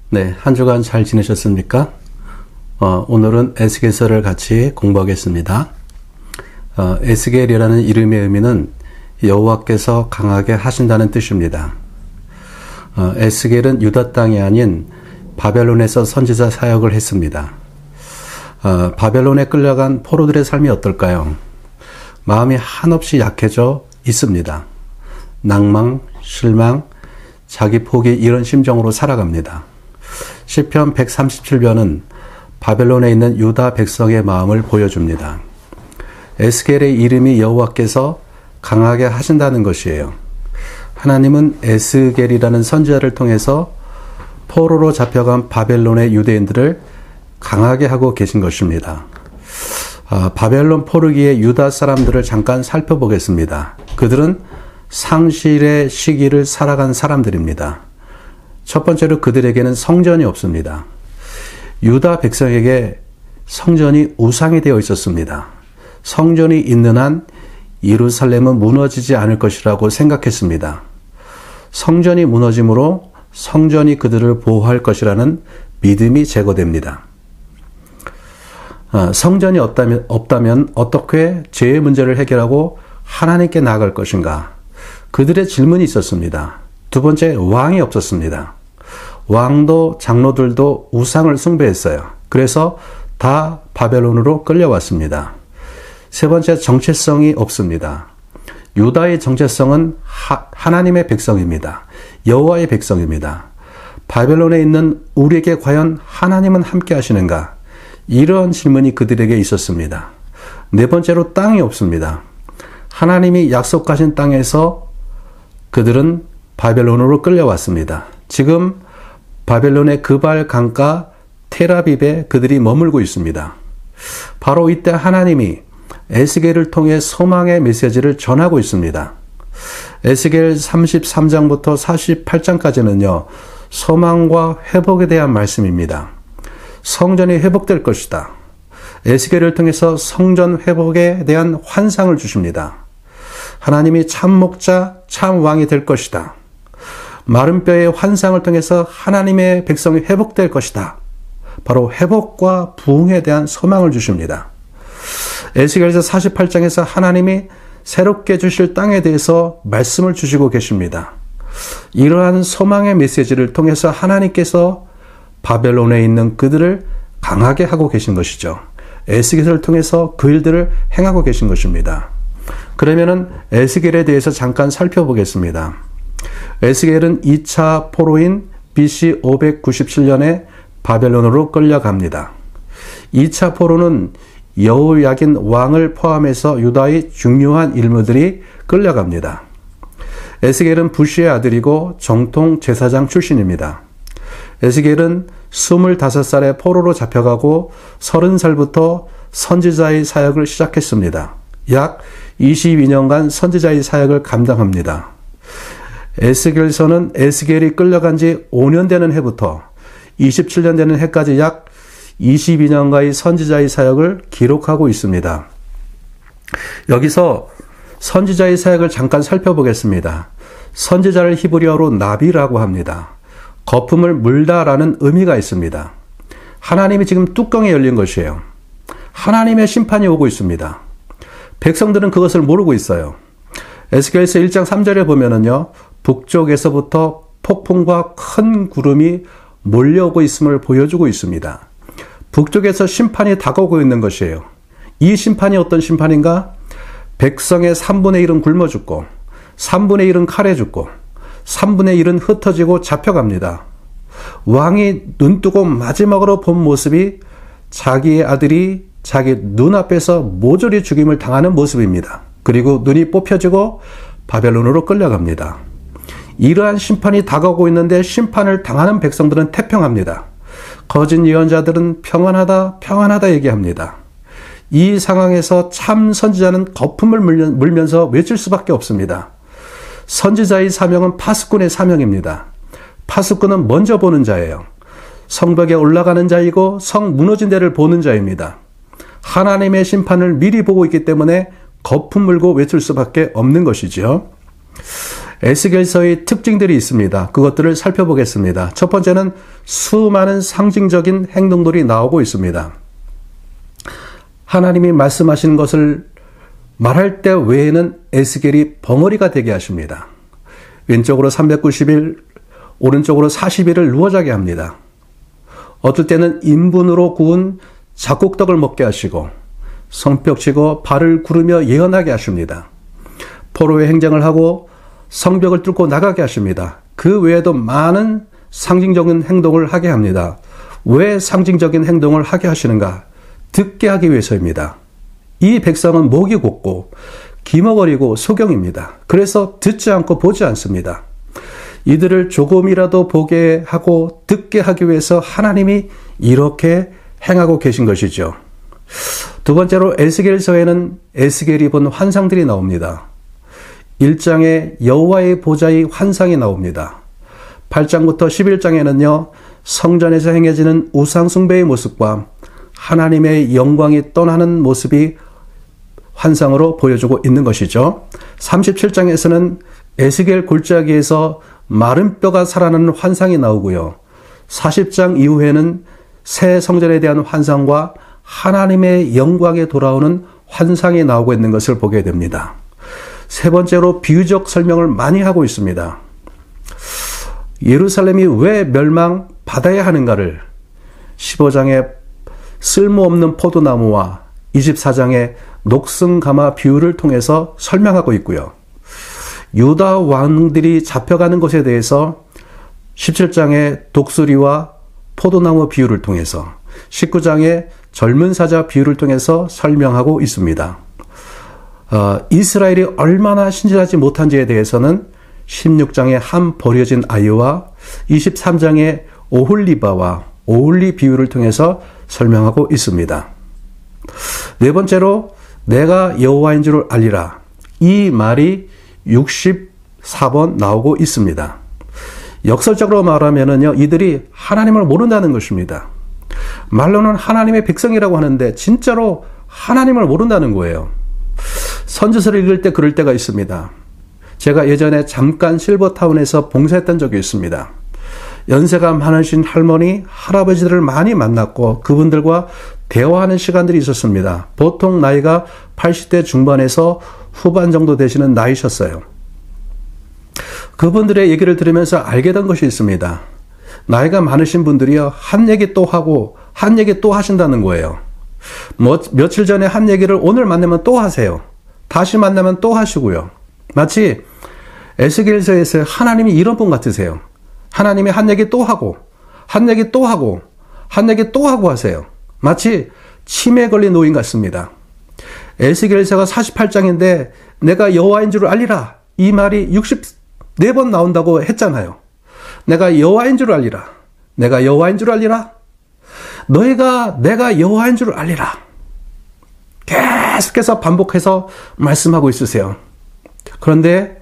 네, 한 주간 잘 지내셨습니까? 오늘은 에스겔서를 같이 공부하겠습니다. 에스겔이라는 이름의 의미는 여호와께서 강하게 하신다는 뜻입니다. 에스겔은 유다 땅이 아닌 바벨론에서 선지자 사역을 했습니다. 바벨론에 끌려간 포로들의 삶이 어떨까요? 마음이 한없이 약해져 있습니다. 낭망, 실망, 자기 포기 이런 심정으로 살아갑니다. 시편 137편은 바벨론에 있는 유다 백성의 마음을 보여줍니다. 에스겔의 이름이 여호와께서 강하게 하신다는 것이에요. 하나님은 에스겔이라는 선지자를 통해서 포로로 잡혀간 바벨론의 유대인들을 강하게 하고 계신 것입니다. 바벨론 포르기의 유다 사람들을 잠깐 살펴보겠습니다. 그들은 상실의 시기를 살아간 사람들입니다. 첫 번째로 그들에게는 성전이 없습니다. 유다 백성에게 성전이 우상이 되어 있었습니다. 성전이 있는 한 예루살렘은 무너지지 않을 것이라고 생각했습니다. 성전이 무너짐으로 성전이 그들을 보호할 것이라는 믿음이 제거됩니다. 성전이 없다면 어떻게 죄의 문제를 해결하고 하나님께 나아갈 것인가? 그들의 질문이 있었습니다. 두 번째, 왕이 없었습니다. 왕도 장로들도 우상을 숭배했어요. 그래서 다 바벨론으로 끌려왔습니다. 세 번째, 정체성이 없습니다. 유다의 정체성은 하나님의 백성입니다. 여호와의 백성입니다. 바벨론에 있는 우리에게 과연 하나님은 함께 하시는가? 이런 질문이 그들에게 있었습니다. 네 번째로, 땅이 없습니다. 하나님이 약속하신 땅에서 그들은 바벨론으로 끌려왔습니다. 지금 바벨론의 그발 강가 테라빕에 그들이 머물고 있습니다. 바로 이때 하나님이 에스겔을 통해 소망의 메시지를 전하고 있습니다. 에스겔 33장부터 48장까지는요, 소망과 회복에 대한 말씀입니다. 성전이 회복될 것이다. 에스겔을 통해서 성전 회복에 대한 환상을 주십니다. 하나님이 참 목자, 참 왕이 될 것이다. 마른 뼈의 환상을 통해서 하나님의 백성이 회복될 것이다. 바로 회복과 부흥에 대한 소망을 주십니다. 에스겔서 48장에서 하나님이 새롭게 주실 땅에 대해서 말씀을 주시고 계십니다. 이러한 소망의 메시지를 통해서 하나님께서 바벨론에 있는 그들을 강하게 하고 계신 것이죠. 에스겔을 통해서 그 일들을 행하고 계신 것입니다. 그러면은 에스겔에 대해서 잠깐 살펴보겠습니다. 에스겔은 2차 포로인 BC 597년에 바벨론으로 끌려갑니다. 2차 포로는 여호야긴 왕을 포함해서 유다의 중요한 인물들이 끌려갑니다. 에스겔은 부시의 아들이고 정통 제사장 출신입니다. 에스겔은 25살에 포로로 잡혀가고 30살부터 선지자의 사역을 시작했습니다. 약 22년간 선지자의 사역을 감당합니다. 에스겔서는 에스겔이 끌려간 지 5년 되는 해부터 27년 되는 해까지 약 22년가의 선지자의 사역을 기록하고 있습니다. 여기서 선지자의 사역을 잠깐 살펴보겠습니다. 선지자를 히브리어로 나비라고 합니다. 거품을 물다라는 의미가 있습니다. 하나님이 지금 뚜껑이 열린 것이에요. 하나님의 심판이 오고 있습니다. 백성들은 그것을 모르고 있어요. 에스겔서 1장 3절에 보면은요, 북쪽에서부터 폭풍과 큰 구름이 몰려오고 있음을 보여주고 있습니다. 북쪽에서 심판이 다가오고 있는 것이에요. 이 심판이 어떤 심판인가? 백성의 3분의 1은 굶어 죽고 3분의 1은 칼에 죽고 3분의 1은 흩어지고 잡혀갑니다. 왕이 눈뜨고 마지막으로 본 모습이 자기의 아들이 자기 눈앞에서 모조리 죽임을 당하는 모습입니다. 그리고 눈이 뽑혀지고 바벨론으로 끌려갑니다. 이러한 심판이 다가오고 있는데 심판을 당하는 백성들은 태평합니다. 거짓 예언자들은 평안하다, 평안하다 얘기합니다. 이 상황에서 참 선지자는 거품을 물면서 외칠 수밖에 없습니다. 선지자의 사명은 파수꾼의 사명입니다. 파수꾼은 먼저 보는 자예요. 성벽에 올라가는 자이고 성 무너진 데를 보는 자입니다. 하나님의 심판을 미리 보고 있기 때문에 거품 물고 외칠 수밖에 없는 것이죠. 에스겔서의 특징들이 있습니다. 그것들을 살펴보겠습니다. 첫 번째는 수많은 상징적인 행동들이 나오고 있습니다. 하나님이 말씀하신 것을 말할 때 외에는 에스겔이 벙어리가 되게 하십니다. 왼쪽으로 390일, 오른쪽으로 40일을 누워 자게 합니다. 어떨 때는 인분으로 구운 잡곡떡을 먹게 하시고 성벽치고 발을 구르며 예언하게 하십니다. 포로의 행장을 하고 성벽을 뚫고 나가게 하십니다. 그 외에도 많은 상징적인 행동을 하게 합니다. 왜 상징적인 행동을 하게 하시는가? 듣게 하기 위해서입니다. 이 백성은 목이 곧고 기머거리고 소경입니다. 그래서 듣지 않고 보지 않습니다. 이들을 조금이라도 보게 하고 듣게 하기 위해서 하나님이 이렇게 행하고 계신 것이죠. 두 번째로 에스겔서에는 에스겔이 본 환상들이 나옵니다. 1장에 여호와의 보좌의 환상이 나옵니다. 8장부터 11장에는요. 성전에서 행해지는 우상 숭배의 모습과 하나님의 영광이 떠나는 모습이 환상으로 보여주고 있는 것이죠. 37장에서는 에스겔 골짜기에서 마른 뼈가 살아나는 환상이 나오고요. 40장 이후에는 새 성전에 대한 환상과 하나님의 영광에 돌아오는 환상이 나오고 있는 것을 보게 됩니다. 세 번째로 비유적 설명을 많이 하고 있습니다. 예루살렘이 왜 멸망받아야 하는가를 15장의 쓸모없는 포도나무와 24장의 녹슨가마 비유를 통해서 설명하고 있고요. 유다 왕들이 잡혀가는 것에 대해서 17장의 독수리와 포도나무 비유를 통해서 19장의 젊은 사자 비유를 통해서 설명하고 있습니다. 이스라엘이 얼마나 신실하지 못한지에 대해서는 16장의 한 버려진 아이와 23장의 오홀리바와 오홀리 비유를 통해서 설명하고 있습니다. 네 번째로 내가 여호와인 줄 알리라. 이 말이 64번 나오고 있습니다. 역설적으로 말하면은요, 이들이 하나님을 모른다는 것입니다. 말로는 하나님의 백성이라고 하는데 진짜로 하나님을 모른다는 거예요. 선지서를 읽을 때 그럴 때가 있습니다. 제가 예전에 잠깐 실버타운에서 봉사했던 적이 있습니다. 연세가 많으신 할머니, 할아버지들을 많이 만났고 그분들과 대화하는 시간들이 있었습니다. 보통 나이가 80대 중반에서 후반 정도 되시는 나이셨어요. 그분들의 얘기를 들으면서 알게 된 것이 있습니다. 나이가 많으신 분들이요, 한 얘기 또 하고 한 얘기 또 하신다는 거예요. 며칠 전에 한 얘기를 오늘 만나면 또 하세요. 다시 만나면 또 하시고요. 마치 에스겔서에서 하나님이 이런 분 같으세요. 하나님이 한 얘기 또 하고 한 얘기 또 하고 한 얘기 또 하고 하세요. 마치 치매에 걸린 노인 같습니다. 에스겔서가 48장인데 내가 여호와인 줄 알리라. 이 말이 64번 나온다고 했잖아요. 내가 여호와인 줄 알리라. 내가 여호와인 줄 알리라. 너희가 내가 여호와인 줄 알리라. 계속해서 반복해서 말씀하고 있으세요. 그런데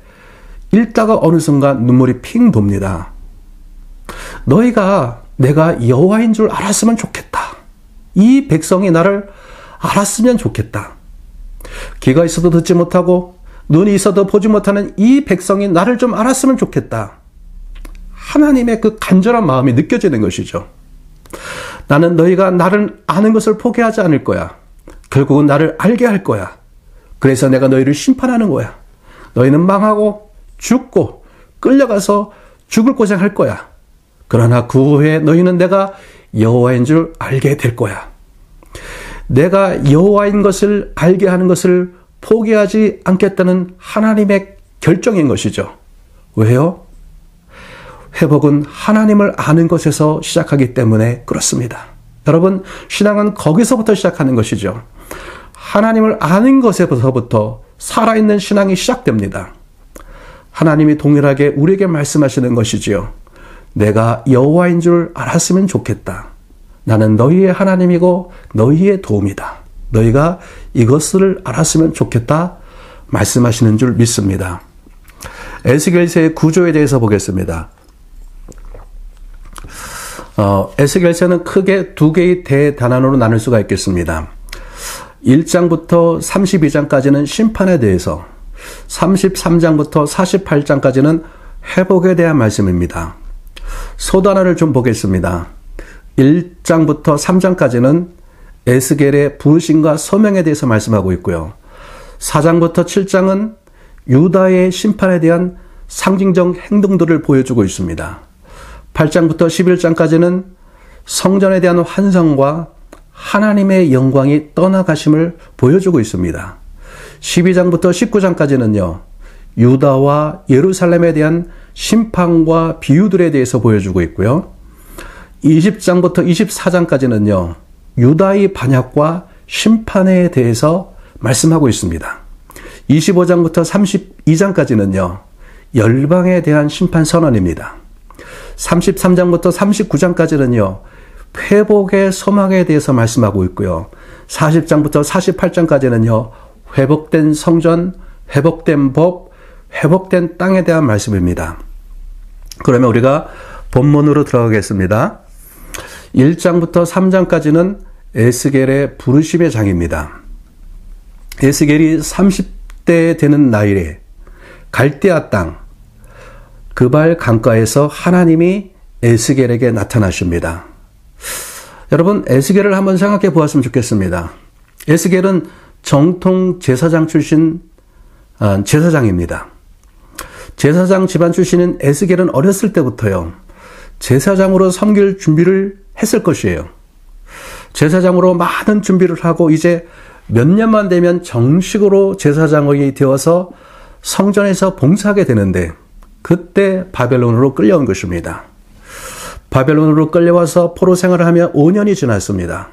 읽다가 어느 순간 눈물이 핑 돕니다. 너희가 내가 여호와인 줄 알았으면 좋겠다. 이 백성이 나를 알았으면 좋겠다. 귀가 있어도 듣지 못하고 눈이 있어도 보지 못하는 이 백성이 나를 좀 알았으면 좋겠다. 하나님의 그 간절한 마음이 느껴지는 것이죠. 나는 너희가 나를 아는 것을 포기하지 않을 거야. 결국은 나를 알게 할 거야. 그래서 내가 너희를 심판하는 거야. 너희는 망하고 죽고 끌려가서 죽을 고생할 거야. 그러나 그 후에 너희는 내가 여호와인 줄 알게 될 거야. 내가 여호와인 것을 알게 하는 것을 포기하지 않겠다는 하나님의 결정인 것이죠. 왜요? 회복은 하나님을 아는 것에서 시작하기 때문에 그렇습니다. 여러분, 신앙은 거기서부터 시작하는 것이죠. 하나님을 아는 것에서부터 살아있는 신앙이 시작됩니다. 하나님이 동일하게 우리에게 말씀하시는 것이지요. 내가 여호와인 줄 알았으면 좋겠다. 나는 너희의 하나님이고 너희의 도움이다. 너희가 이것을 알았으면 좋겠다 말씀하시는 줄 믿습니다. 에스겔서의 구조에 대해서 보겠습니다. 에스겔서는 크게 두 개의 대단원으로 나눌 수가 있겠습니다. 1장부터 32장까지는 심판에 대해서, 33장부터 48장까지는 회복에 대한 말씀입니다. 소단화를 좀 보겠습니다. 1장부터 3장까지는 에스겔의 부르심과 소명에 대해서 말씀하고 있고요. 4장부터 7장은 유다의 심판에 대한 상징적 행동들을 보여주고 있습니다. 8장부터 11장까지는 성전에 대한 환상과 하나님의 영광이 떠나가심을 보여주고 있습니다. 12장부터 19장까지는요, 유다와 예루살렘에 대한 심판과 비유들에 대해서 보여주고 있고요. 20장부터 24장까지는요, 유다의 반역과 심판에 대해서 말씀하고 있습니다. 25장부터 32장까지는요, 열방에 대한 심판 선언입니다. 33장부터 39장까지는요, 회복의 소망에 대해서 말씀하고 있고요. 40장부터 48장까지는요, 회복된 성전, 회복된 법, 회복된 땅에 대한 말씀입니다. 그러면 우리가 본문으로 들어가겠습니다. 1장부터 3장까지는 에스겔의 부르심의 장입니다. 에스겔이 30대 되는 나이에 갈대아 땅, 그발 강가에서 하나님이 에스겔에게 나타나십니다. 여러분, 에스겔을 한번 생각해 보았으면 좋겠습니다. 에스겔은 정통 제사장 출신 제사장입니다. 제사장 집안 출신인 에스겔은 어렸을 때부터요, 제사장으로 섬길 준비를 했을 것이에요. 제사장으로 많은 준비를 하고 이제 몇 년만 되면 정식으로 제사장이 되어서 성전에서 봉사하게 되는데, 그때 바벨론으로 끌려온 것입니다. 바벨론으로 끌려와서 포로 생활을 하며 5년이 지났습니다.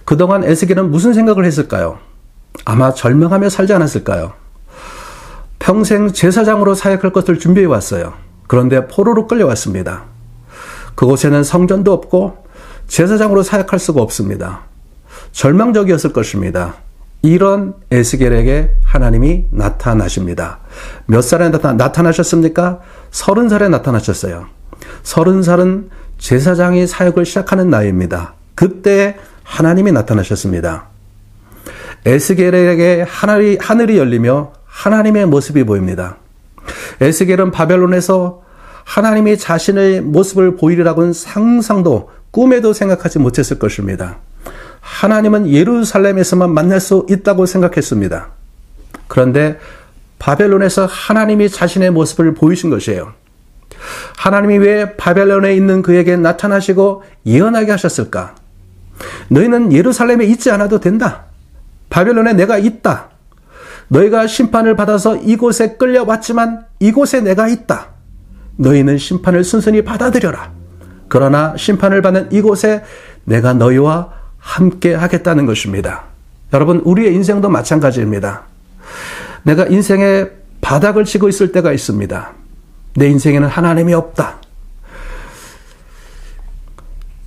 그동안 에스겔은 무슨 생각을 했을까요? 아마 절망하며 살지 않았을까요? 평생 제사장으로 사역할 것을 준비해 왔어요. 그런데 포로로 끌려왔습니다. 그곳에는 성전도 없고 제사장으로 사역할 수가 없습니다. 절망적이었을 것입니다. 이런 에스겔에게 하나님이 나타나십니다. 몇 살에 나타나셨습니까? 30살에 나타나셨어요. 30살은 제사장이 사역을 시작하는 나이입니다. 그때 하나님이 나타나셨습니다. 에스겔에게 하늘이 열리며 하나님의 모습이 보입니다. 에스겔은 바벨론에서 하나님이 자신의 모습을 보이리라고는 상상도 꿈에도 생각하지 못했을 것입니다. 하나님은 예루살렘에서만 만날 수 있다고 생각했습니다. 그런데 바벨론에서 하나님이 자신의 모습을 보이신 것이에요. 하나님이 왜 바벨론에 있는 그에게 나타나시고 예언하게 하셨을까? 너희는 예루살렘에 있지 않아도 된다. 바벨론에 내가 있다. 너희가 심판을 받아서 이곳에 끌려왔지만 이곳에 내가 있다. 너희는 심판을 순순히 받아들여라. 그러나 심판을 받는 이곳에 내가 너희와 함께 하겠다는 것입니다. 여러분, 우리의 인생도 마찬가지입니다. 내가 인생의 바닥을 치고 있을 때가 있습니다. 내 인생에는 하나님이 없다.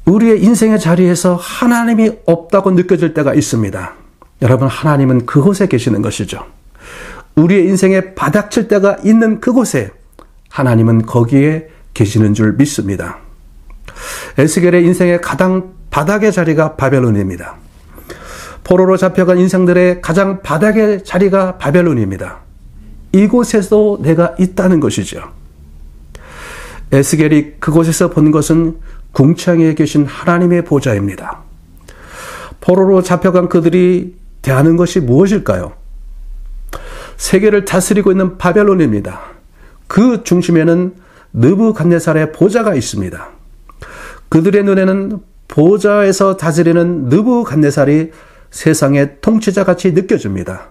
우리의 인생의 자리에서 하나님이 없다고 느껴질 때가 있습니다. 여러분, 하나님은 그곳에 계시는 것이죠. 우리의 인생에 바닥칠 때가 있는 그곳에 하나님은 거기에 계시는 줄 믿습니다. 에스겔의 인생의 가장 바닥의 자리가 바벨론입니다. 포로로 잡혀간 인생들의 가장 바닥의 자리가 바벨론입니다. 이곳에도 내가 있다는 것이죠. 에스겔이 그곳에서 본 것은 궁창에 계신 하나님의 보좌입니다. 포로로 잡혀간 그들이 대하는 것이 무엇일까요? 세계를 다스리고 있는 바벨론입니다. 그 중심에는 느부갓네살의 보좌가 있습니다. 그들의 눈에는 보좌에서 다스리는 느부갓네살이 세상의 통치자같이 느껴집니다.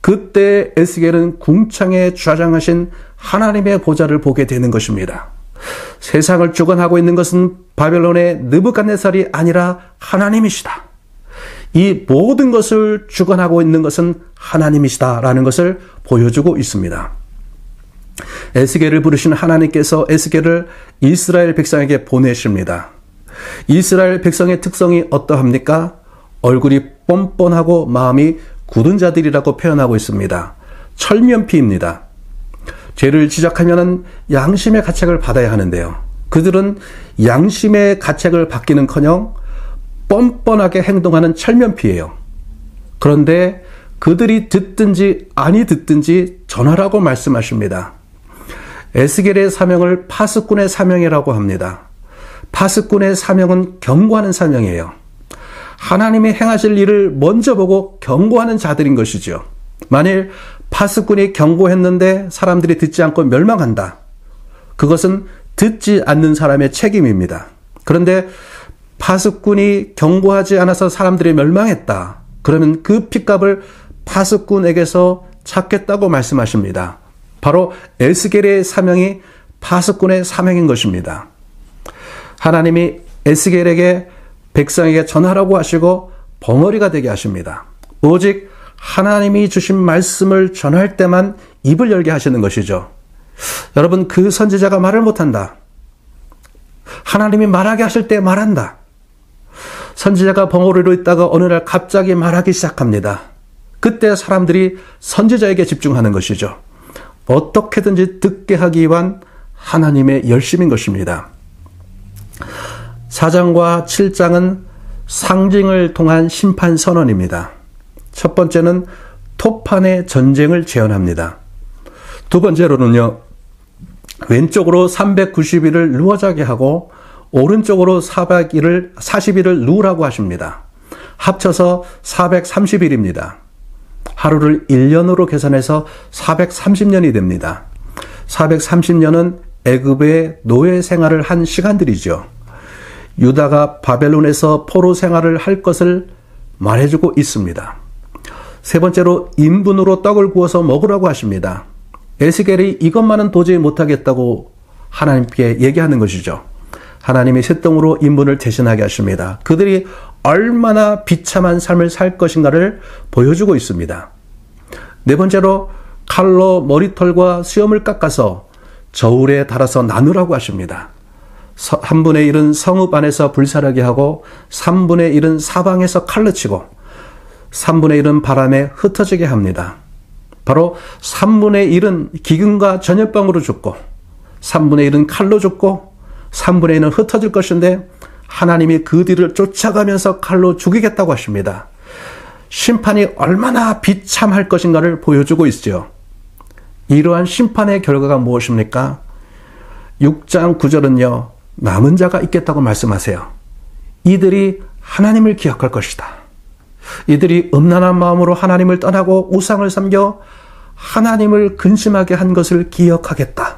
그때 에스겔은 궁창에 좌장하신 하나님의 보좌를 보게 되는 것입니다. 세상을 주관하고 있는 것은 바벨론의 느부갓네살이 아니라 하나님이시다. 이 모든 것을 주관하고 있는 것은 하나님이시다라는 것을 보여주고 있습니다. 에스겔을 부르신 하나님께서 에스겔을 이스라엘 백성에게 보내십니다. 이스라엘 백성의 특성이 어떠합니까? 얼굴이 뻔뻔하고 마음이 굳은 자들이라고 표현하고 있습니다. 철면피입니다. 죄를 지적하면 양심의 가책을 받아야 하는데요. 그들은 양심의 가책을 받기는커녕 뻔뻔하게 행동하는 철면피예요. 그런데 그들이 듣든지 아니 듣든지 전하라고 말씀하십니다. 에스겔의 사명을 파수꾼의 사명이라고 합니다. 파수꾼의 사명은 경고하는 사명이에요. 하나님이 행하실 일을 먼저 보고 경고하는 자들인 것이죠. 만일 파수꾼이 경고했는데 사람들이 듣지 않고 멸망한다. 그것은 듣지 않는 사람의 책임입니다. 그런데 파수꾼이 경고하지 않아서 사람들이 멸망했다. 그러면 그 핏값을 파수꾼에게서 찾겠다고 말씀하십니다. 바로 에스겔의 사명이 파수꾼의 사명인 것입니다. 하나님이 에스겔에게 백성에게 전하라고 하시고 벙어리가 되게 하십니다. 오직 하나님이 주신 말씀을 전할 때만 입을 열게 하시는 것이죠. 여러분, 그 선지자가 말을 못한다. 하나님이 말하게 하실 때 말한다. 선지자가 벙어리로 있다가 어느 날 갑자기 말하기 시작합니다. 그때 사람들이 선지자에게 집중하는 것이죠. 어떻게든지 듣게 하기 위한 하나님의 열심인 것입니다. 4장과 7장은 상징을 통한 심판 선언입니다. 첫 번째는 토판의 전쟁을 재현합니다. 두 번째로는요, 왼쪽으로 390일을 누워자게 하고 오른쪽으로 40일을 누우라고 하십니다. 합쳐서 430일입니다. 하루를 1년으로 계산해서 430년이 됩니다. 430년은 애굽의 노예 생활을 한 시간들이죠. 유다가 바벨론에서 포로 생활을 할 것을 말해주고 있습니다. 세 번째로 인분으로 떡을 구워서 먹으라고 하십니다. 에스겔이 이것만은 도저히 못하겠다고 하나님께 얘기하는 것이죠. 하나님이 셋덩으로 인분을 대신하게 하십니다. 그들이 얼마나 비참한 삶을 살 것인가를 보여주고 있습니다. 네 번째로 칼로 머리털과 수염을 깎아서 저울에 달아서 나누라고 하십니다. 3분의 1은 성읍 안에서 불사르게 하고 3분의 1은 사방에서 칼로 치고 3분의 1은 바람에 흩어지게 합니다. 바로 3분의 1은 기근과 전염병으로 죽고 3분의 1은 칼로 죽고 3분의 1은 흩어질 것인데 하나님이 그 뒤를 쫓아가면서 칼로 죽이겠다고 하십니다. 심판이 얼마나 비참할 것인가를 보여주고 있죠. 이러한 심판의 결과가 무엇입니까? 6장 9절은요. 남은 자가 있겠다고 말씀하세요. 이들이 하나님을 기억할 것이다. 이들이 음란한 마음으로 하나님을 떠나고 우상을 섬겨 하나님을 근심하게 한 것을 기억하겠다.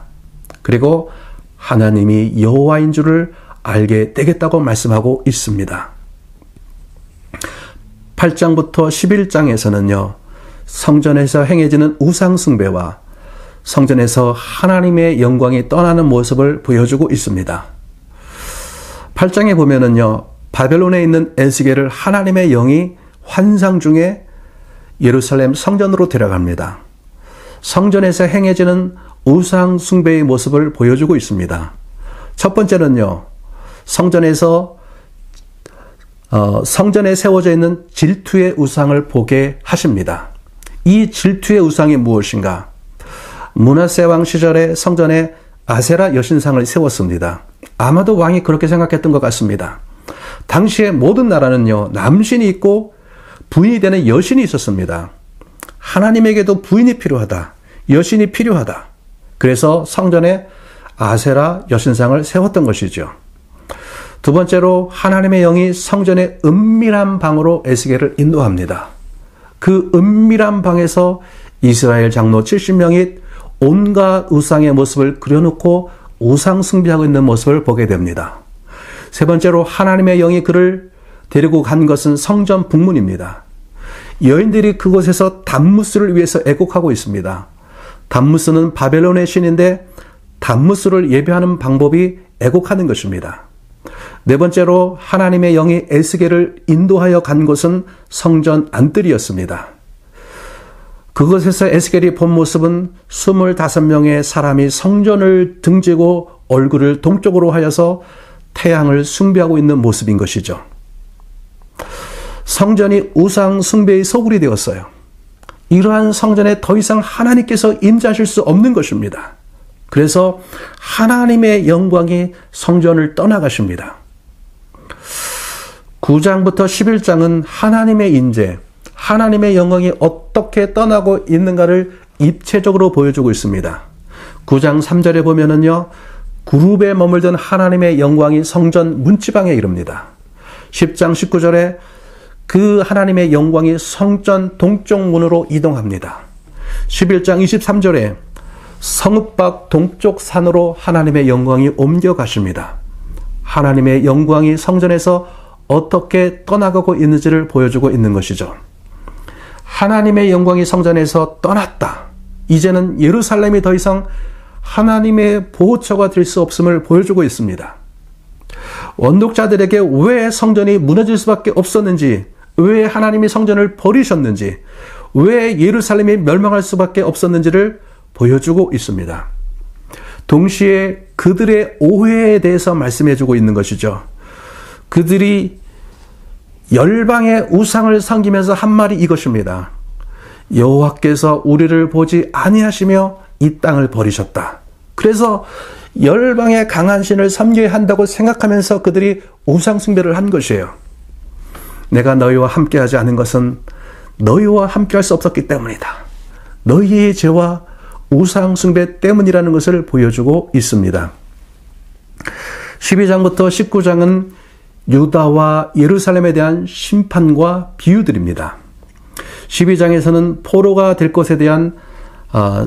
그리고 하나님이 여호와인 줄을 알게 되겠다고 말씀하고 있습니다. 8장부터 11장에서는요. 성전에서 행해지는 우상 숭배와 성전에서 하나님의 영광이 떠나는 모습을 보여주고 있습니다. 8장에 보면은요. 바벨론에 있는 에스겔을 하나님의 영이 환상 중에 예루살렘 성전으로 데려갑니다. 성전에서 행해지는 우상 숭배의 모습을 보여주고 있습니다. 첫 번째는요. 성전에 세워져 있는 질투의 우상을 보게 하십니다. 이 질투의 우상이 무엇인가? 므낫세 왕 시절에 성전에 아세라 여신상을 세웠습니다. 아마도 왕이 그렇게 생각했던 것 같습니다. 당시에 모든 나라는요. 남신이 있고 부인이 되는 여신이 있었습니다. 하나님에게도 부인이 필요하다. 여신이 필요하다. 그래서 성전에 아세라 여신상을 세웠던 것이죠. 두 번째로 하나님의 영이 성전의 은밀한 방으로 에스겔을 인도합니다. 그 은밀한 방에서 이스라엘 장로 70명이 온갖 우상의 모습을 그려놓고 우상 숭배하고 있는 모습을 보게 됩니다. 세 번째로 하나님의 영이 그를 데리고 간 것은 성전 북문입니다. 여인들이 그곳에서 담무스를 위해서 애곡하고 있습니다. 담무스는 바벨론의 신인데 담무스를 예배하는 방법이 애곡하는 것입니다. 네 번째로 하나님의 영이 에스겔을 인도하여 간 곳은 성전 안뜰이었습니다. 그곳에서 에스겔이 본 모습은 25명의 사람이 성전을 등지고 얼굴을 동쪽으로 하여서 태양을 숭배하고 있는 모습인 것이죠. 성전이 우상 숭배의 소굴이 되었어요. 이러한 성전에 더 이상 하나님께서 임재하실 수 없는 것입니다. 그래서 하나님의 영광이 성전을 떠나가십니다. 9장부터 11장은 하나님의 임재, 하나님의 영광이 어떻게 떠나고 있는가를 입체적으로 보여주고 있습니다. 9장 3절에 보면은요, 그룹에 머물던 하나님의 영광이 성전 문지방에 이릅니다. 10장 19절에 그 하나님의 영광이 성전 동쪽 문으로 이동합니다. 11장 23절에 성읍 밖 동쪽 산으로 하나님의 영광이 옮겨가십니다. 하나님의 영광이 성전에서 어떻게 떠나가고 있는지를 보여주고 있는 것이죠. 하나님의 영광이 성전에서 떠났다. 이제는 예루살렘이 더 이상 하나님의 보호처가 될 수 없음을 보여주고 있습니다. 원독자들에게 왜 성전이 무너질 수밖에 없었는지, 왜 하나님이 성전을 버리셨는지, 왜 예루살렘이 멸망할 수밖에 없었는지를 보여주고 있습니다. 동시에 그들의 오해에 대해서 말씀해주고 있는 것이죠. 그들이 열방의 우상을 섬기면서 한 말이 이것입니다. 여호와께서 우리를 보지 아니하시며 이 땅을 버리셨다. 그래서 열방의 강한 신을 섬겨야 한다고 생각하면서 그들이 우상 숭배를 한 것이에요. 내가 너희와 함께하지 않은 것은 너희와 함께할 수 없었기 때문이다. 너희의 죄와 우상 숭배 때문이라는 것을 보여주고 있습니다. 12장부터 19장은 유다와 예루살렘에 대한 심판과 비유들입니다. 12장에서는 포로가 될 것에 대한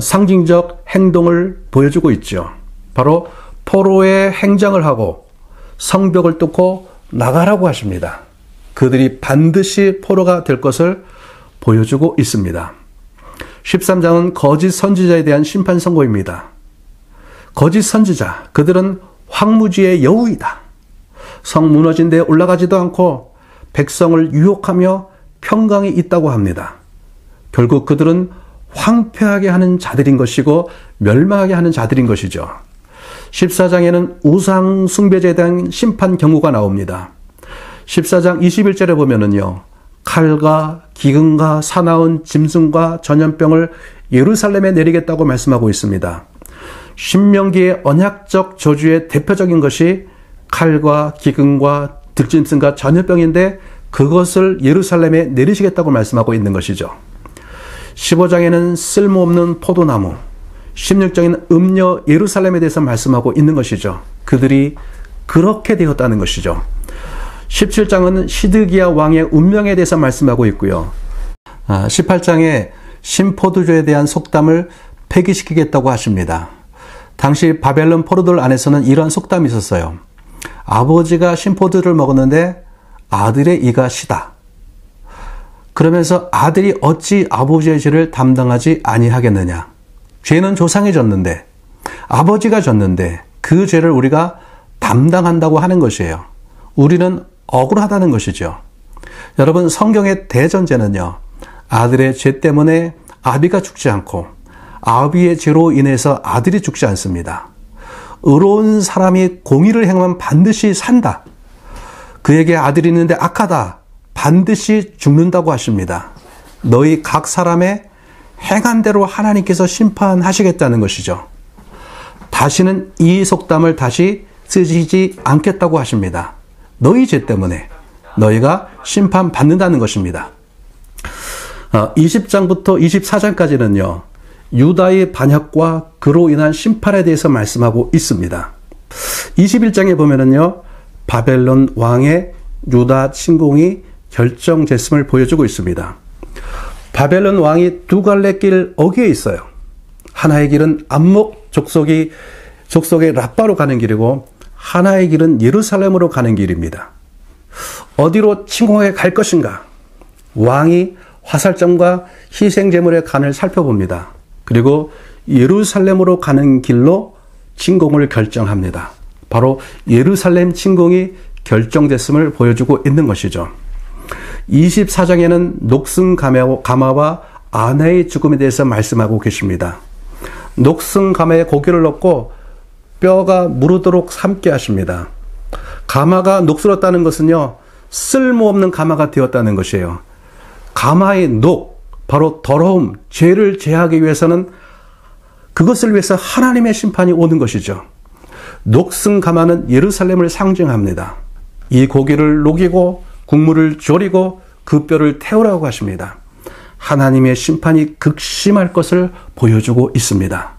상징적 행동을 보여주고 있죠. 바로 포로의 행장을 하고 성벽을 뚫고 나가라고 하십니다. 그들이 반드시 포로가 될 것을 보여주고 있습니다. 13장은 거짓 선지자에 대한 심판 선고입니다. 거짓 선지자, 그들은 황무지의 여우이다. 성 무너진 데 올라가지도 않고 백성을 유혹하며 평강이 있다고 합니다. 결국 그들은 황폐하게 하는 자들인 것이고 멸망하게 하는 자들인 것이죠. 14장에는 우상 숭배자에 대한 심판 경고가 나옵니다. 14장 21절에 보면은요, 칼과 기근과 사나운 짐승과 전염병을 예루살렘에 내리겠다고 말씀하고 있습니다. 신명기의 언약적 저주의 대표적인 것이 칼과 기근과 들짐승과 전염병인데 그것을 예루살렘에 내리시겠다고 말씀하고 있는 것이죠. 15장에는 쓸모없는 포도나무, 16장에는 음녀 예루살렘에 대해서 말씀하고 있는 것이죠. 그들이 그렇게 되었다는 것이죠. 17장은 시드기야 왕의 운명에 대해서 말씀하고 있고요. 18장에 신포도주에 대한 속담을 폐기시키겠다고 하십니다. 당시 바벨론 포로들 안에서는 이런 속담이 있었어요. 아버지가 신포도주를 먹었는데 아들의 이가 시다. 그러면서 아들이 어찌 아버지의 죄를 담당하지 아니하겠느냐. 죄는 조상이 졌는데, 아버지가 졌는데 그 죄를 우리가 담당한다고 하는 것이에요. 우리는 억울하다는 것이죠. 여러분, 성경의 대전제는요, 아들의 죄 때문에 아비가 죽지 않고 아비의 죄로 인해서 아들이 죽지 않습니다. 의로운 사람이 공의를 행하면 반드시 산다. 그에게 아들이 있는데 악하다. 반드시 죽는다고 하십니다. 너희 각 사람의 행한 대로 하나님께서 심판하시겠다는 것이죠. 다시는 이 속담을 다시 쓰시지 않겠다고 하십니다. 너희 죄 때문에 너희가 심판받는다는 것입니다. 20장부터 24장까지는요. 유다의 반역과 그로 인한 심판에 대해서 말씀하고 있습니다. 21장에 보면은요. 바벨론 왕의 유다 침공이 결정됐음을 보여주고 있습니다. 바벨론 왕이 두 갈래 길 어귀에 있어요. 하나의 길은 암목 족속의 라빠로 가는 길이고 하나의 길은 예루살렘으로 가는 길입니다. 어디로 침공하게 갈 것인가? 왕이 화살점과 희생제물의 간을 살펴봅니다. 그리고 예루살렘으로 가는 길로 침공을 결정합니다. 바로 예루살렘 침공이 결정됐음을 보여주고 있는 것이죠. 24장에는 녹슨 가마와 아내의 죽음에 대해서 말씀하고 계십니다. 녹슨 가마에 고기를 넣고 뼈가 무르도록 삶게 하십니다. 가마가 녹슬었다는 것은요, 쓸모없는 가마가 되었다는 것이에요. 가마의 녹, 바로 더러움, 죄를 제하기 위해서는 그것을 위해서 하나님의 심판이 오는 것이죠. 녹슨 가마는 예루살렘을 상징합니다. 이 고기를 녹이고 국물을 졸이고 그 뼈를 태우라고 하십니다. 하나님의 심판이 극심할 것을 보여주고 있습니다.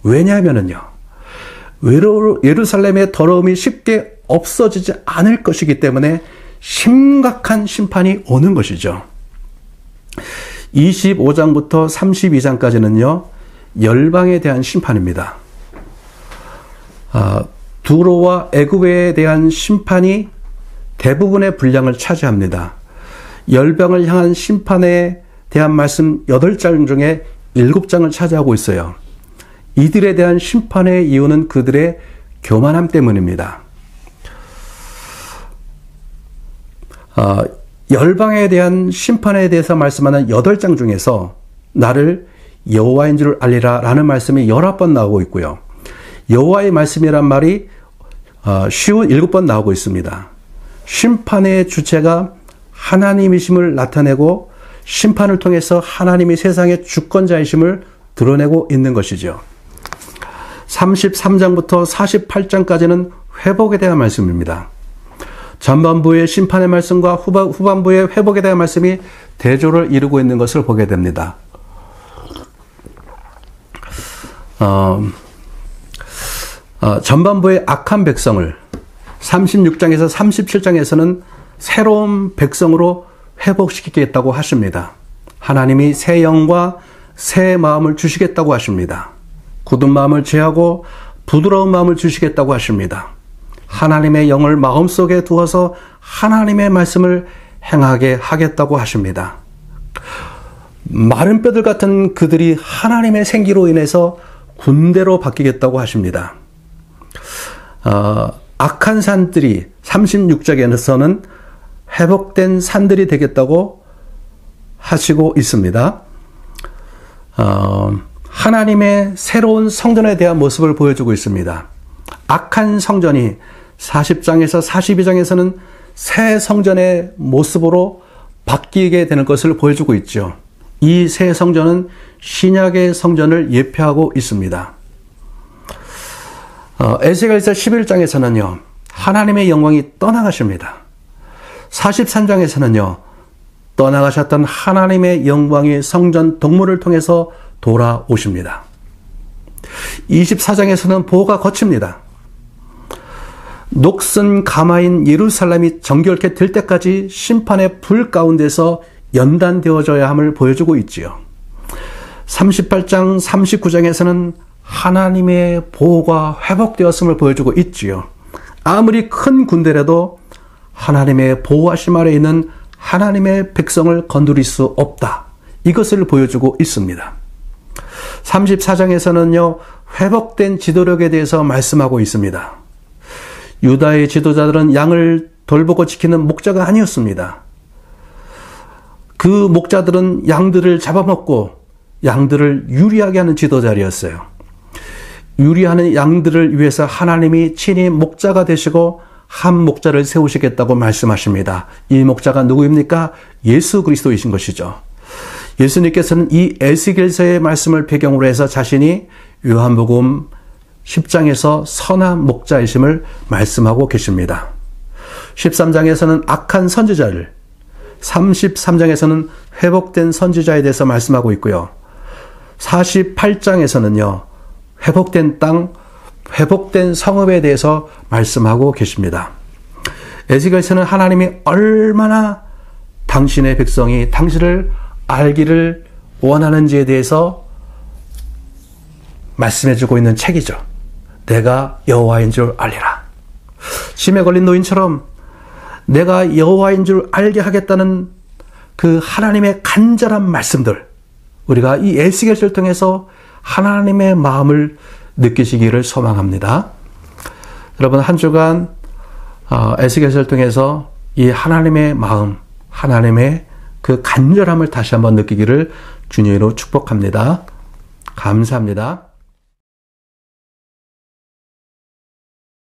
왜냐하면요, 예루살렘의 더러움이 쉽게 없어지지 않을 것이기 때문에 심각한 심판이 오는 것이죠. 25장부터 32장까지는요, 열방에 대한 심판입니다. 두로와 애굽에 대한 심판이 대부분의 분량을 차지합니다. 열방을 향한 심판에 대한 말씀 8장 중에 7장을 차지하고 있어요. 이들에 대한 심판의 이유는 그들의 교만함 때문입니다. 열방에 대한 심판에 대해서 말씀하는 8장 중에서 나를 여호와인 줄 알리라 라는 말씀이 19번 나오고 있고요. 여호와의 말씀이란 말이 쉬운 7번 나오고 있습니다. 심판의 주체가 하나님이심을 나타내고 심판을 통해서 하나님이 세상의 주권자이심을 드러내고 있는 것이죠. 33장부터 48장까지는 회복에 대한 말씀입니다. 전반부의 심판의 말씀과 후반부의 회복에 대한 말씀이 대조를 이루고 있는 것을 보게 됩니다. 전반부의 악한 백성을 36장에서 37장에서는 새로운 백성으로 회복시키겠다고 하십니다. 하나님이 새 영과 새 마음을 주시겠다고 하십니다. 굳은 마음을 제하고 부드러운 마음을 주시겠다고 하십니다. 하나님의 영을 마음속에 두어서 하나님의 말씀을 행하게 하겠다고 하십니다. 마른 뼈들 같은 그들이 하나님의 생기로 인해서 군대로 바뀌겠다고 하십니다. 악한 산들이 36장에서는 회복된 산들이 되겠다고 하시고 있습니다. 하나님의 새로운 성전에 대한 모습을 보여주고 있습니다. 악한 성전이 40장에서 42장에서는 새 성전의 모습으로 바뀌게 되는 것을 보여주고 있죠. 이 새 성전은 신약의 성전을 예표하고 있습니다. 에스겔서 11장에서는요, 하나님의 영광이 떠나가십니다. 43장에서는요, 떠나가셨던 하나님의 영광이 성전 동물을 통해서 돌아오십니다. 24장에서는 보호가 거칩니다. 녹슨 가마인 예루살렘이 정결케 될 때까지 심판의 불 가운데서 연단되어져야 함을 보여주고 있지요. 38장, 39장에서는 하나님의 보호가 회복되었음을 보여주고 있지요. 아무리 큰 군대라도 하나님의 보호하심 아래 있는 하나님의 백성을 건드릴 수 없다. 이것을 보여주고 있습니다. 34장에서는요, 회복된 지도력에 대해서 말씀하고 있습니다. 유다의 지도자들은 양을 돌보고 지키는 목자가 아니었습니다. 그 목자들은 양들을 잡아먹고 양들을 유리하게 하는 지도자리였어요. 유리하는 양들을 위해서 하나님이 친히 목자가 되시고 한 목자를 세우시겠다고 말씀하십니다. 이 목자가 누구입니까? 예수 그리스도이신 것이죠. 예수님께서는 이 에스겔서의 말씀을 배경으로 해서 자신이 요한복음 10장에서 선한 목자이심을 말씀하고 계십니다. 13장에서는 악한 선지자를, 33장에서는 회복된 선지자에 대해서 말씀하고 있고요. 48장에서는요, 회복된 땅, 회복된 성읍에 대해서 말씀하고 계십니다. 에스겔서는 하나님이 얼마나 당신의 백성이 당신을 알기를 원하는지에 대해서 말씀해주고 있는 책이죠. 내가 여호와인 줄 알리라. 심에 걸린 노인처럼 내가 여호와인 줄 알게 하겠다는 그 하나님의 간절한 말씀들, 우리가 이 에스겔서를 통해서 하나님의 마음을 느끼시기를 소망합니다. 여러분, 한 주간 에스겔서를 통해서 이 하나님의 마음, 하나님의 그 간절함을 다시 한번 느끼기를 주님으로 축복합니다. 감사합니다.